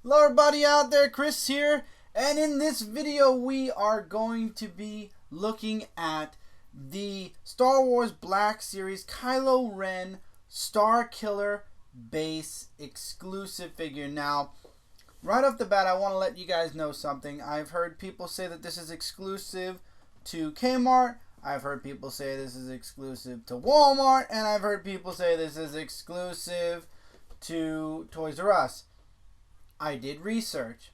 Hello everybody out there, Chris here, and in this video we are going to be looking at the Star Wars Black Series Kylo Ren Starkiller Base exclusive figure. Now, right off the bat, I want to let you guys know something. I've heard people say that this is exclusive to Kmart, I've heard people say this is exclusive to Walmart, and I've heard people say this is exclusive to Toys R Us. I did research.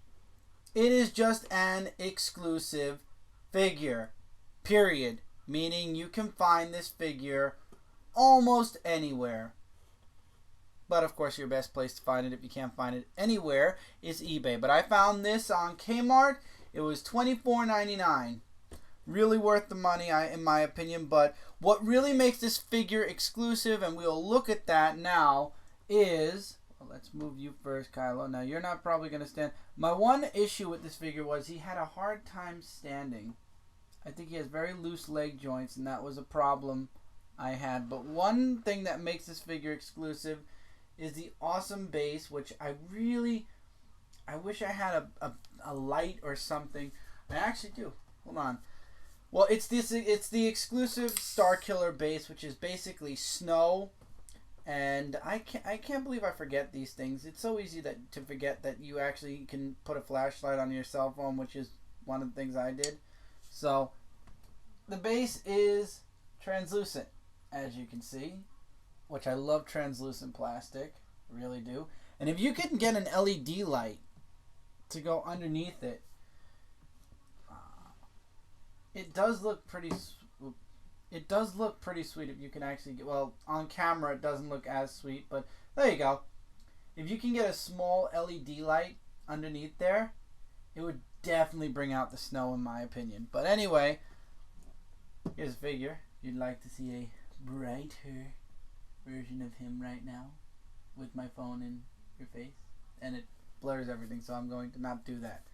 It is just an exclusive figure, period. Meaning you can find this figure almost anywhere. But of course your best place to find it, if you can't find it anywhere, is eBay. But I found this on Kmart. It was $24.99. Really worth the money, in my opinion. But what really makes this figure exclusive, and we'll look at that now, is... Let's move you first, Kylo. Now, you're not probably going to stand. My one issue with this figure was he had a hard time standing. I think he has very loose leg joints, and that was a problem I had. But one thing that makes this figure exclusive is the awesome base, which I wish I had a light or something. I actually do. Hold on. Well, it's the exclusive Starkiller base, which is basically snow. And I can't believe I forget these things. It's so easy to forget that you actually can put a flashlight on your cell phone, which is one of the things I did. So, the base is translucent, as you can see, which I love translucent plastic, really do. And if you can get an LED light to go underneath it, it does look pretty. It does look pretty sweet if you can actually get, well, on camera it doesn't look as sweet, but there you go. If you can get a small LED light underneath there, it would definitely bring out the snow in my opinion. But anyway, here's a figure. If you'd like to see a brighter version of him right now with my phone in your face, and it blurs everything, so I'm going to not do that.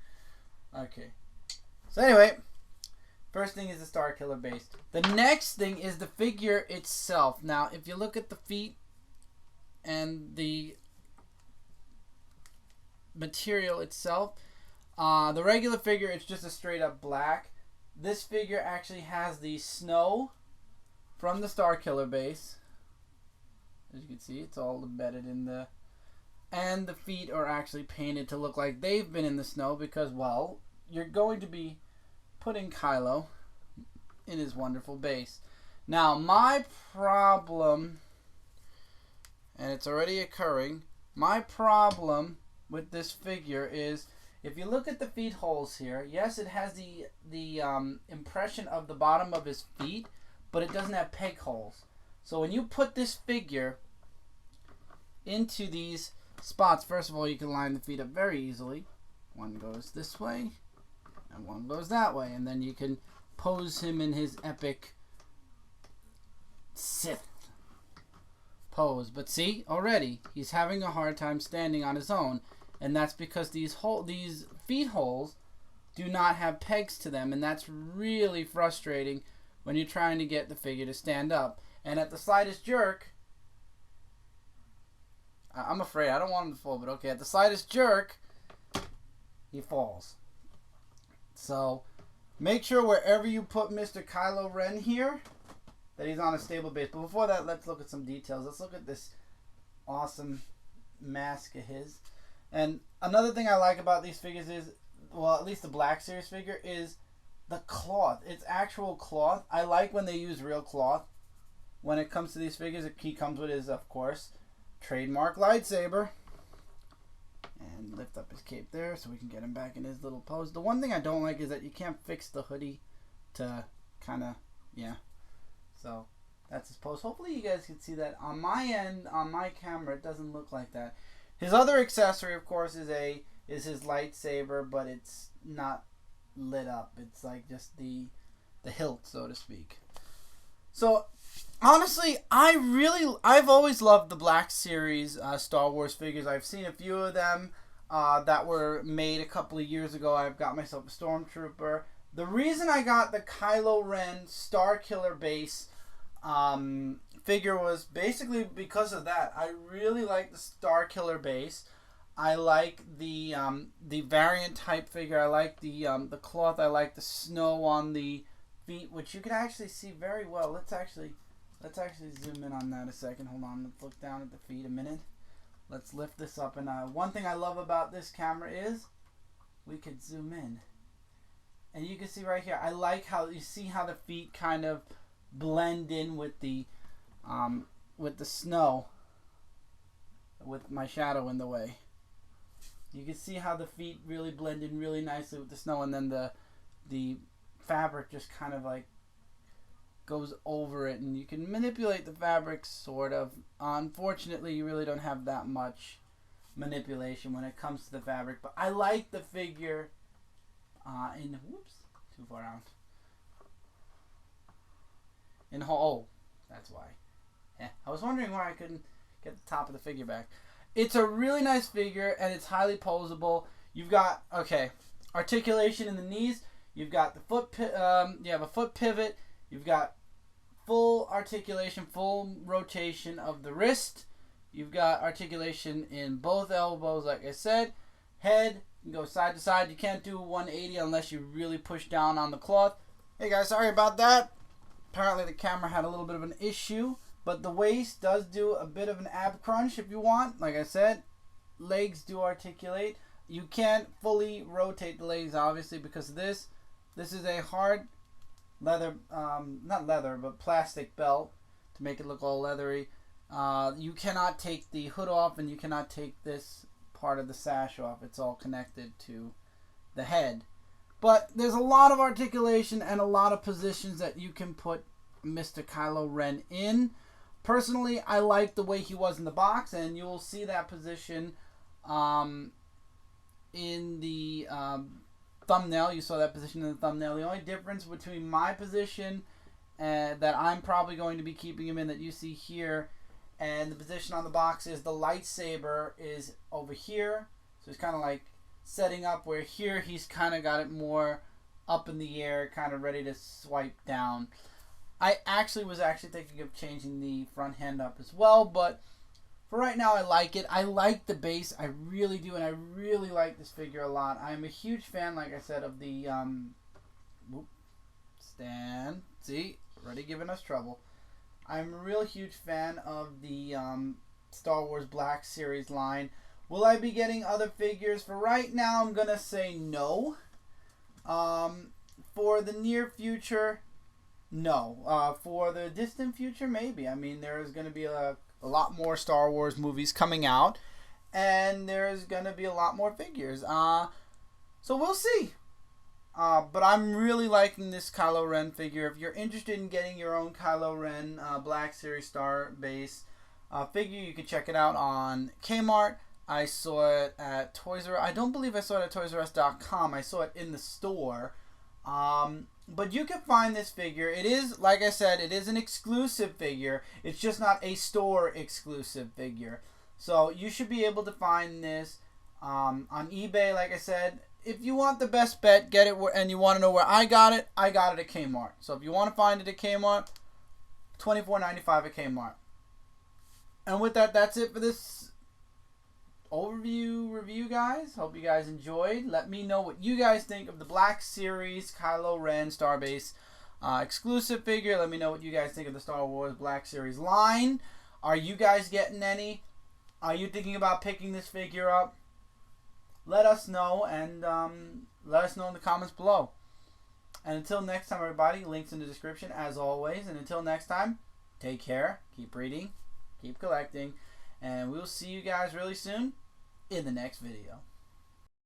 Okay. So anyway, first thing is the Starkiller base. The next thing is the figure itself. Now, if you look at the feet and the material itself, the regular figure, it's just a straight up black. This figure actually has the snow from the Starkiller base. As you can see, it's all embedded in the... And the feet are actually painted to look like they've been in the snow because, well, you're going to be putting Kylo in his wonderful base. Now, my problem, and it's already occurring, my problem with this figure is, if you look at the feet holes here, yes, it has the impression of the bottom of his feet, but it doesn't have peg holes. So when you put this figure into these spots, first of all, you can line the feet up very easily. One goes this way, and one goes that way, and then you can pose him in his epic Sith pose. But see, already he's having a hard time standing on his own, and that's because these feet holes do not have pegs to them, and that's really frustrating when you're trying to get the figure to stand up. And at the slightest jerk, I'm afraid I don't want him to fall, but okay, at the slightest jerk, he falls. So, make sure wherever you put Mr. Kylo Ren here, that he's on a stable base. But before that, let's look at some details. Let's look at this awesome mask of his. And another thing I like about these figures is, well, at least the Black Series figure, is the cloth. It's actual cloth. I like when they use real cloth. When it comes to these figures, he comes with his, of course, trademark lightsaber. And lift up his cape there so we can get him back in his little pose. The one thing I don't like is that you can't fix the hoodie to kind of, yeah. So that's his pose. Hopefully you guys can see that. On my end, on my camera, it doesn't look like that. His other accessory, of course, is his lightsaber, but it's not lit up. It's like just the hilt, so to speak. So honestly, I've always loved the Black Series Star Wars figures. I've seen a few of them that were made a couple of years ago. I've got myself a Stormtrooper. The reason I got the Kylo Ren Starkiller Base figure was basically because of that. I really like the Starkiller Base. I like the variant type figure. I like the cloth. I like the snow on the feet, which you can actually see very well. Let's actually zoom in on that a second. Hold on. Let's look down at the feet a minute. Let's lift this up. And one thing I love about this camera is we could zoom in, and you can see right here. I like how you see how the feet kind of blend in with the snow, with my shadow in the way. You can see how the feet really blend in really nicely with the snow, and then the fabric just kind of like goes over it, and you can manipulate the fabric sort of. Unfortunately, you really don't have that much manipulation when it comes to the fabric, but I like the figure whoops, too far out. Oh, that's why. Yeah, I was wondering why I couldn't get the top of the figure back. It's a really nice figure, and it's highly posable. You've got, articulation in the knees. You've got the foot, you have a foot pivot. You've got full articulation, full rotation of the wrist. You've got articulation in both elbows, like I said. Head, you can go side to side. You can't do 180 unless you really push down on the cloth. Hey guys, sorry about that. Apparently the camera had a little bit of an issue. But the waist does do a bit of an ab crunch if you want. Like I said, legs do articulate. You can't fully rotate the legs, obviously, because of this. This is a hard leather, not leather, but plastic belt to make it look all leathery. You cannot take the hood off, and you cannot take this part of the sash off. It's all connected to the head. But there's a lot of articulation and a lot of positions that you can put Mr. Kylo Ren in. Personally, I like the way he was in the box, and you'll see that position in the thumbnail. You saw that position in the thumbnail. The only difference between my position that I'm probably going to be keeping him in, that you see here, and the position on the box is the lightsaber is over here. So it's kind of like setting up where here he's kind of got it more up in the air, kind of ready to swipe down. I was thinking of changing the front hand up as well, but for right now I like it. I like the base, I really do, and I really like this figure a lot. I'm a huge fan, like I said, of the stand. See, already giving us trouble. I'm a real huge fan of the Star Wars Black Series line. Will I be getting other figures? For right now, I'm gonna say no. For the near future, no. For the distant future, maybe. I mean, there's going to be a lot more Star Wars movies coming out, and there's going to be a lot more figures. So we'll see. But I'm really liking this Kylo Ren figure. If you're interested in getting your own Kylo Ren Black Series Star Base figure, you can check it out on Kmart. I saw it at Toys R Us. I don't believe I saw it at ToysRUs.com. I saw it in the store. But you can find this figure. It is, like I said, it is an exclusive figure. It's just not a store exclusive figure. So you should be able to find this on eBay. Like I said, if you want the best bet, get it and you want to know where I got it at Kmart. So if you want to find it at Kmart, $24.95 at Kmart. And with that, that's it for this overview review, guys. Hope you guys enjoyed. Let me know what you guys think of the Black Series Kylo Ren Starbase exclusive figure. Let me know what you guys think of the Star Wars Black Series line. Are you guys getting any? Are you thinking about picking this figure up? Let us know, and let us know in the comments below. And until next time, everybody, links in the description as always. And until next time, take care, keep reading, keep collecting, and we'll see you guys really soon in the next video.